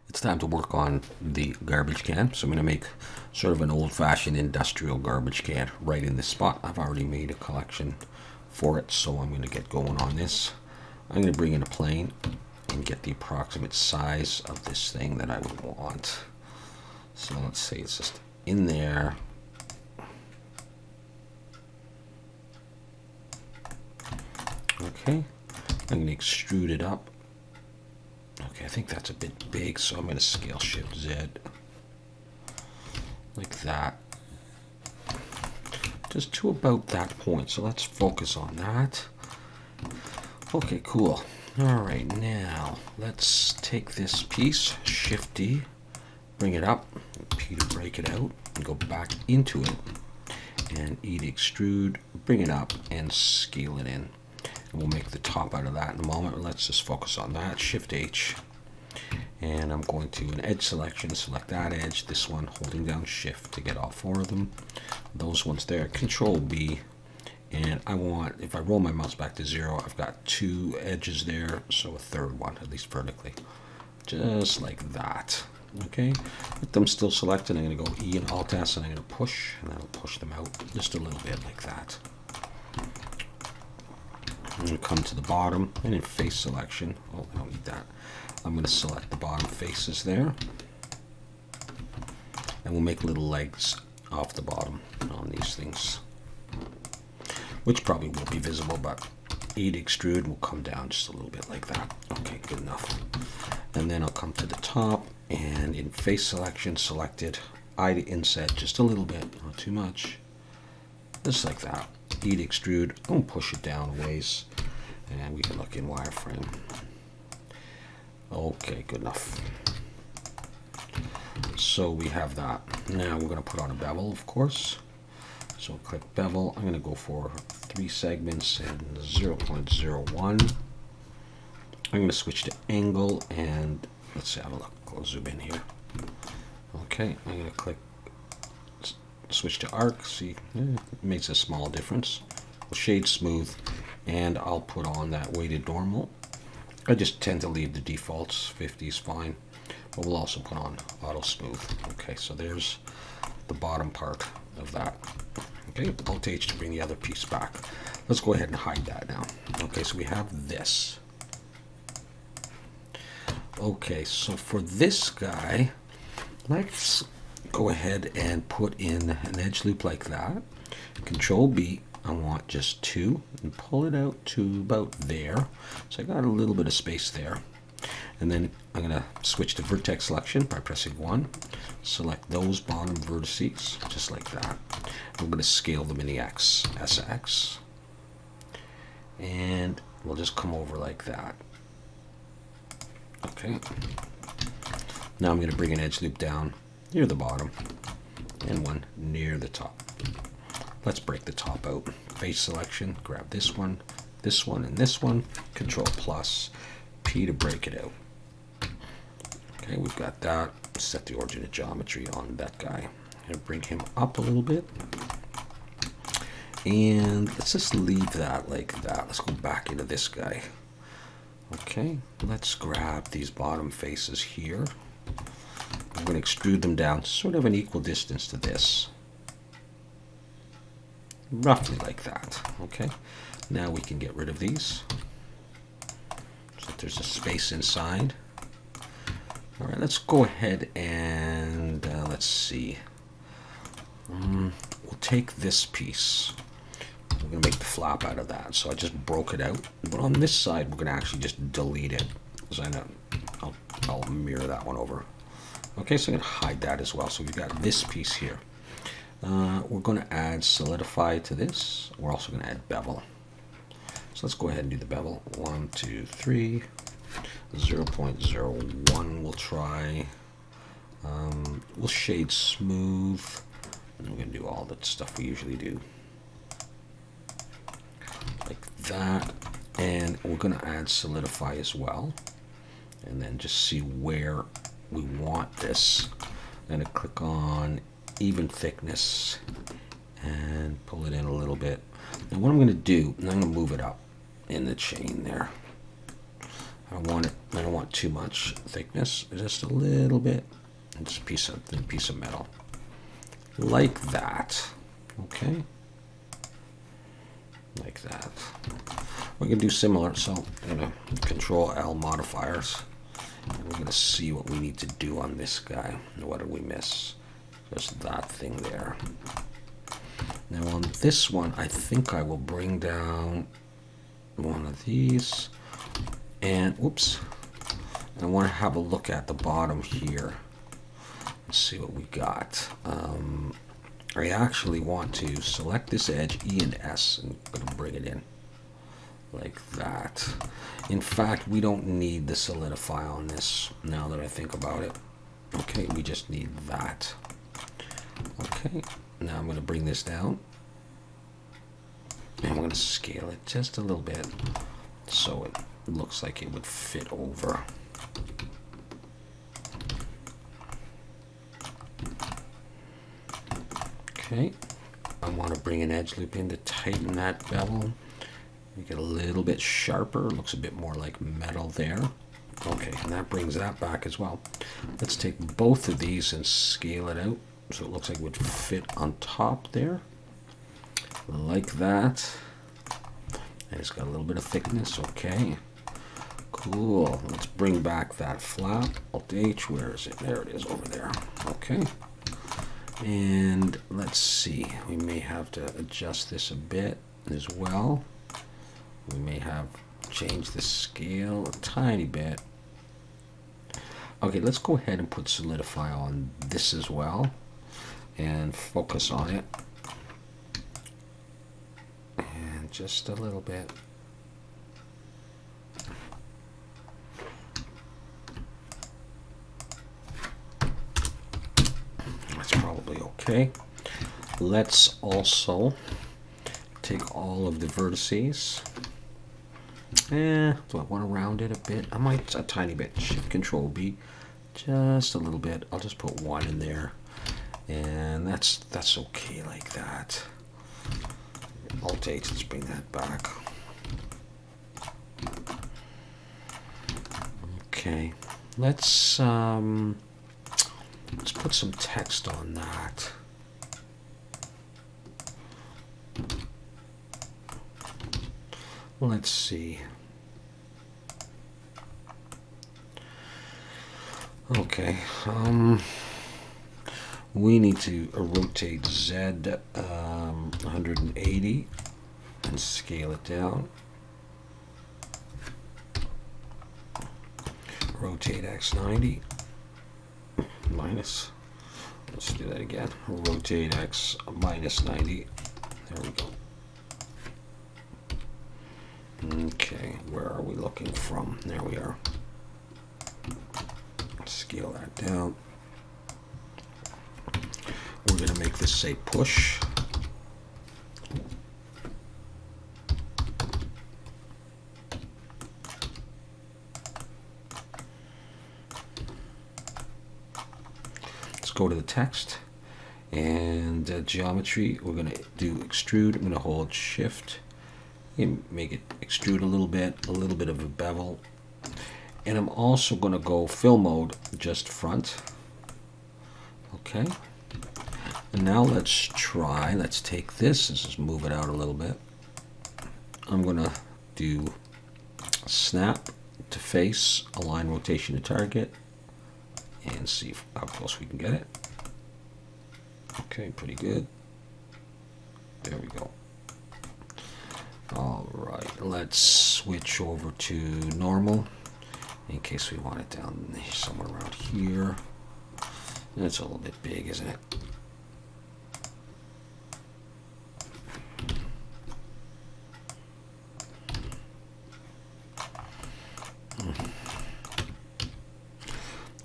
It's time to work on the garbage can. So I'm going to make sort of an old-fashioned industrial garbage can right in this spot. I've already made a collection for it, so I'm going to get going on this. I'm going to bring in a plane and get the approximate size of this thing that I would want. So let's say it's just in there. Okay, I'm going to extrude it up. Okay, I think that's a bit big, so I'm going to scale shift Z like that, just to about that point. So let's focus on that. Okay, cool. All right, now let's take this piece, shift D, bring it up, P to break it out, and go back into it, and E to extrude, bring it up, and scale it in. And we'll make the top out of that in a moment. Let's just focus on that. Shift H. And I'm going to an edge selection, select that edge, this one, holding down shift to get all four of them. Those ones there, Control B. And I want, if I roll my mouse back to 0, I've got two edges there, so a third one, at least vertically. Just like that. Okay, with them still selected, I'm going to go E and Alt S, and I'm going to push, and that'll push them out just a little bit like that. I'm going to come to the bottom, and in face selection, oh, I don't need that. I'm going to select the bottom faces there, and we'll make little legs off the bottom on these things, which probably won't be visible, but E to extrude will come down just a little bit like that. Okay, good enough. And then I'll come to the top, and in face selection, selected, I to inset just a little bit, not too much, just like that. E to extrude, don't push it down a ways, and we can look in wireframe. Okay, good enough. So we have that. Now we're going to put on a bevel, of course. So click bevel. I'm going to go for 3 segments and 0.01. I'm going to switch to angle, and let's have a look. I'll zoom in here. Okay, I'm going to click switch to arc. See, it makes a small difference. We'll shade smooth, and I'll put on that weighted normal. I just tend to leave the defaults. 50 is fine, but we'll also put on auto smooth. Okay, so there's the bottom part of that. Okay, Alt H to bring the other piece back. Let's go ahead and hide that now. Okay, so we have this. Okay, so for this guy, let's go ahead and put in an edge loop like that. Control B. I want just 2 and pull it out to about there. So I got a little bit of space there. And then I'm going to switch to vertex selection by pressing 1. Select those bottom vertices just like that. I'm going to scale them in the X, SX. And we'll just come over like that. Okay. Now I'm going to bring an edge loop down near the bottom and one near the top. Let's break the top out. Face selection, grab this one, and this one. Control plus P to break it out. Okay, we've got that. Set the origin of geometry on that guy. I'm going to bring him up a little bit. And let's just leave that like that. Let's go back into this guy. Okay, let's grab these bottom faces here. I'm going to extrude them down sort of an equal distance to this. Roughly like that. Okay, now we can get rid of these so that there's a space inside. All right, let's go ahead and let's see. We'll take this piece. We're going to make the flap out of that. So I just broke it out. But on this side, we're going to actually just delete it. So I'll mirror that one over. Okay, so I'm going to hide that as well. So we've got this piece here. We're going to add solidify to this. We're also going to add bevel. So let's go ahead and do the bevel. 1, 2, 3. 0.01 we'll try. We'll shade smooth. And we're going to do all the stuff we usually do. Like that. And we're going to add solidify as well. And then just see where we want this. I'm going to click on even thickness and pull it in a little bit. And what I'm going to do, I'm going to move it up in the chain there. I don't want too much thickness, just a little bit. And just a piece of metal. Like that. Okay. Like that. We're going to do similar, so I'm going to Control L modifiers. And we're going to see what we need to do on this guy. What did we miss? Just that thing there. Now on this one, I think I will bring down one of these. And, whoops. I want to have a look at the bottom here. Let's see what we got. I actually want to select this edge, E and S, and I'm going to bring it in like that. In fact, we don't need the solidify on this now that I think about it. Okay, we just need that. Okay, now I'm going to bring this down. And I'm going to scale it just a little bit so it looks like it would fit over. Okay, I want to bring an edge loop in to tighten that bevel. Make it a little bit sharper. Looks a bit more like metal there. Okay, and that brings that back as well. Let's take both of these and scale it out so it looks like it would fit on top there. Like that. And it's got a little bit of thickness. Okay, cool. Let's bring back that flap. Alt H, where is it? There it is, over there. Okay. And let's see, we may have to adjust this a bit as well. We may have changed the scale a tiny bit. Okay, let's go ahead and put solidify on this as well and focus on it. And just a little bit. That's probably okay. Let's also take all of the vertices. Do I want to round it a bit? I might a tiny bit. Shift Control B, just a little bit. I'll just put one in there, and that's okay like that. Alt H, let's bring that back. Okay, let's put some text on that. Let's see. Okay, we need to rotate Z 180 and scale it down. Rotate X 90 minus. Let's do that again. Rotate X minus 90. There we go. Okay, where are we looking from? There we are. Scale that down. We're going to make this say push. Let's go to the text and geometry. We're going to do extrude. I'm going to hold shift and make it extrude a little bit of a bevel. And I'm also going to go fill mode, just front. Okay. And now let's try, let's take this and just move it out a little bit. I'm going to do snap to face, align rotation to target, and see how close we can get it. Okay, pretty good. There we go. All right, let's switch over to normal in case we want it down somewhere around here. That's a little bit big, isn't it?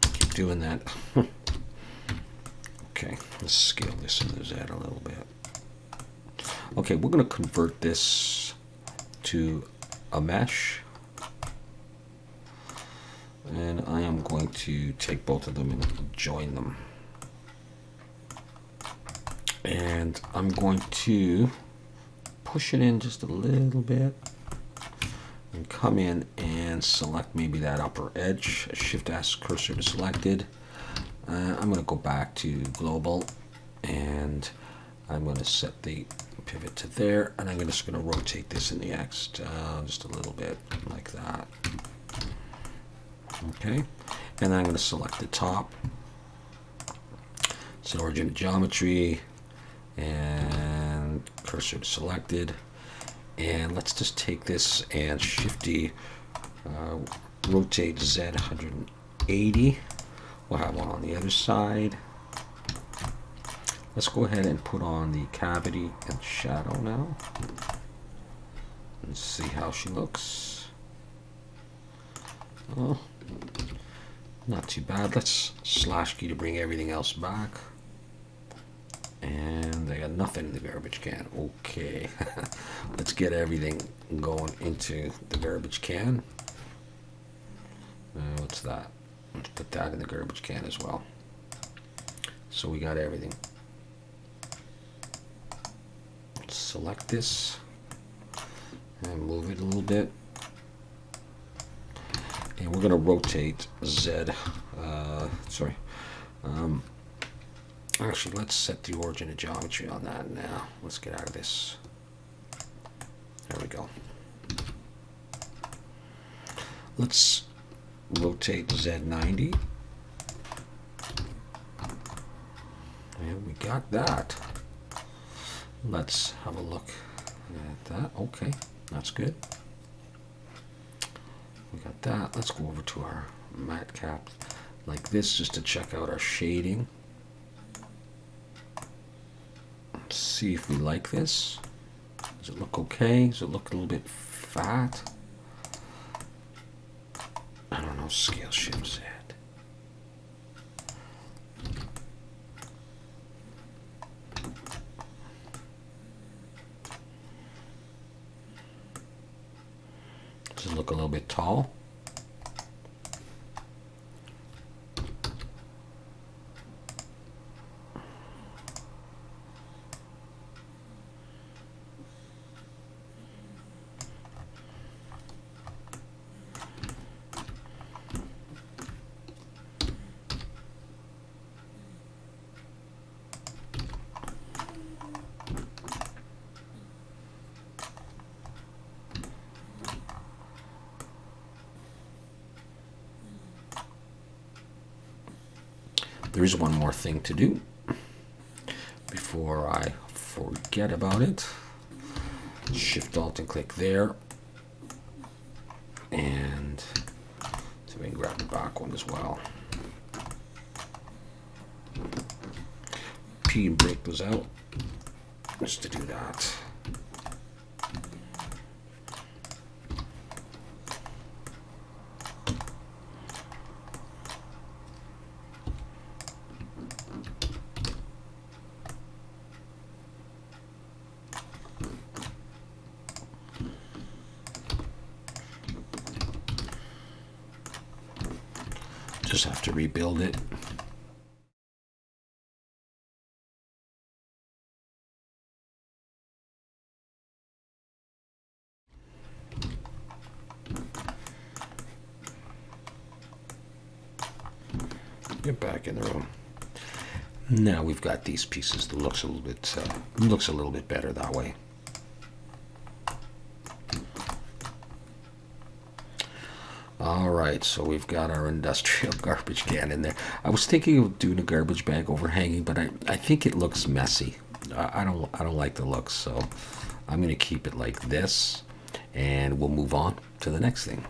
Keep doing that. Okay, let's scale this into Z a little bit. Okay, we're going to convert this to a mesh. And I am going to take both of them and join them. And I'm going to push it in just a little bit and come in and and select maybe that upper edge. Shift S, cursor to selected. I'm going to go back to global, and I'm going to set the pivot to there, and I'm just going to rotate this in the X just a little bit like that. Okay, and I'm going to select the top. So origin of geometry, and cursor to selected. And let's just take this and Shift-D, rotate Z 180. We'll have one on the other side. Let's go ahead and put on the cavity and shadow now. And see how she looks. Oh, not too bad. Let's slash key to bring everything else back. And I got nothing in the garbage can. Okay. Let's get everything going into the garbage can. What's that? Let's put that in the garbage can as well. So we got everything. Select this and move it a little bit. And we're going to rotate Z. Actually, let's set the origin of geometry on that now. Let's get out of this. There we go. Let's rotate Z90. And we got that. Let's have a look at that. Okay, that's good. We got that. Let's go over to our matte cap like this just to check out our shading. Let's see if we like this. Does it look okay? Does it look a little bit fat? I don't know. Scale shift Z. Does it look a little bit tall? There is one more thing to do before I forget about it. Shift Alt and click there, and so we can grab the back one as well. P and break those out just to do that. Just have to rebuild it. Get back in the room. Now we've got these pieces. That looks a little bit better that way. All right, so we've got our industrial garbage can in there. I was thinking of doing a garbage bag overhanging, but I think it looks messy. I don't like the look, so I'm going to keep it like this, and we'll move on to the next thing.